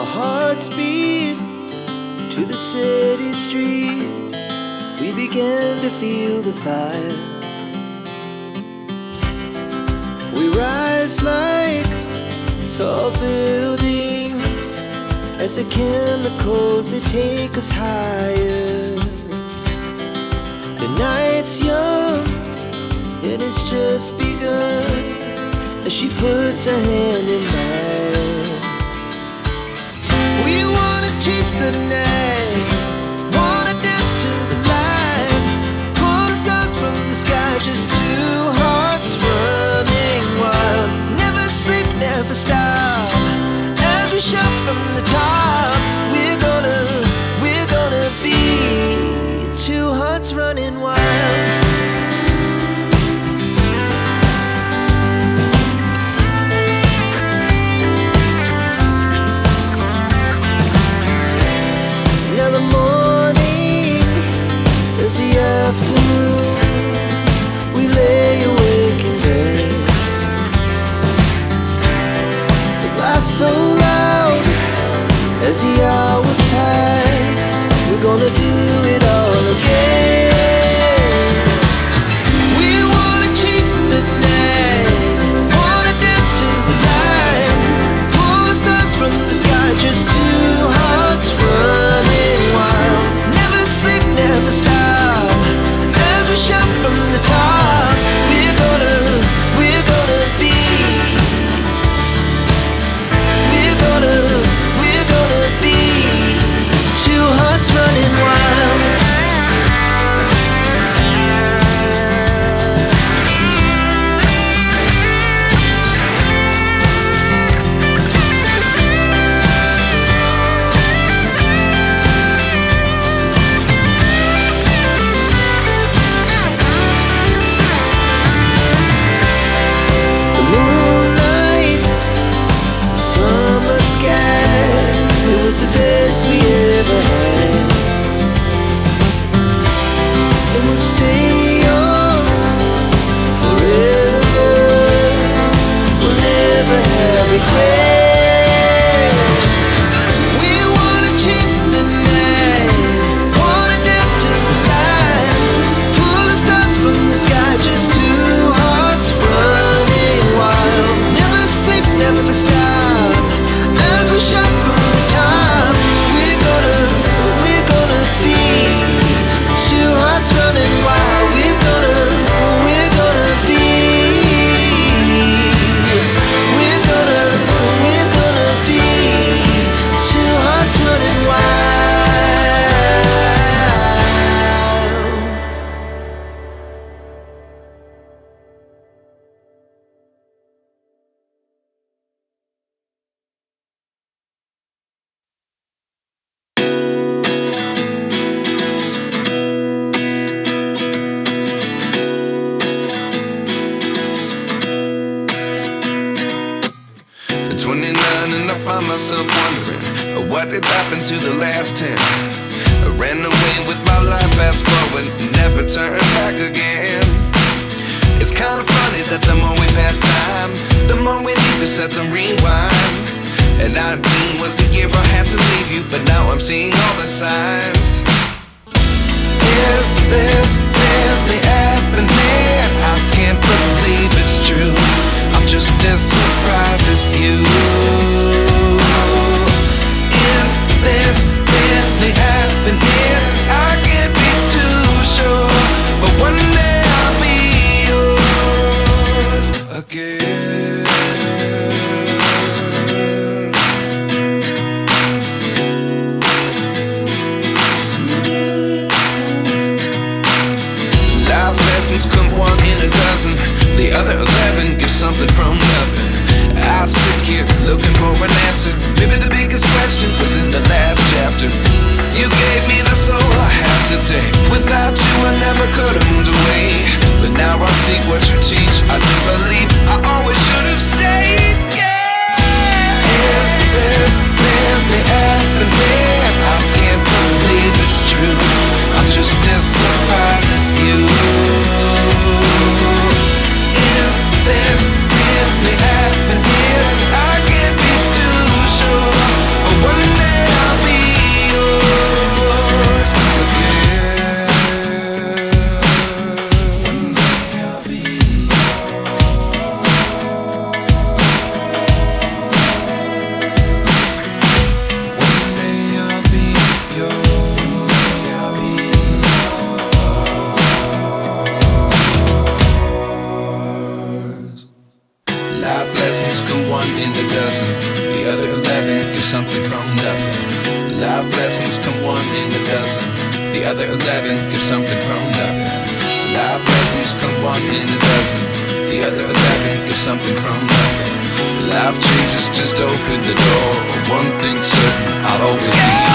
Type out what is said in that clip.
our hearts beat to the city streets. We began to feel the fire. We rise like tall buildings as the chemicals, they take us higher. The night's young and it's just begun as she puts her hand in mine. We wanna chase the night, wanna dance to the light, pull the stars from the sky, just two hearts running wild. Never sleep, never stop, as we shout from the top. We're gonna be two hearts running wild. Now the morning is the afternoon. We lay awake in bed. The laughs so loud as the hours pass. We're gonna do it all again. We wanna chase the night, wanna dance to the light, pull the stars from the sky, just two hearts running wild. Never sleep, never stop, as we shout from the top. We're gonna be, we're gonna be two hearts running wild. The moonlight, summer sky, it was the best we ever had. And we'll stay on forever. We'll never have regrets. We wanna chase the night, wanna dance to the light, pull the stars from the sky, just two hearts running wild. Never sleep, never stop, as we shout from the top. We're gonna be two hearts running wild. We're gonna be, we're gonna be two hearts running wild. At 29 and I find myself wondering what did happen to the last 10. I ran away with my life, fast forward, never turn back again. It's kind of funny that the more we pass time, the more we need to set the rewind. And 19 was the year I had to leave you, but now I'm seeing all the signs. Is this really happening? I can't believe it's true. I'm just as surprised as you. Is this really happening? I can't be too sure, but one day I'll be yours again. Life lessons come one in a dozen. The other 11 give something from nothing. I sit here looking for an answer. Maybe the biggest question was in the last chapter. You gave me the soul I have today. Without you I never could have moved away. But now I see what you teach. I do believe I always should have stayed. Yeah. Is this really happening? I can't believe it's true. I'm just as surprised as you. Is this really happening? I can't be too sure, but one The other 11 give something from nothing. Life lessons come one in a dozen. The other 11 give something from nothing. Life lessons come one in a dozen. The other 11 give something from nothing. Life changes just open the door. One thing's certain, I'll always be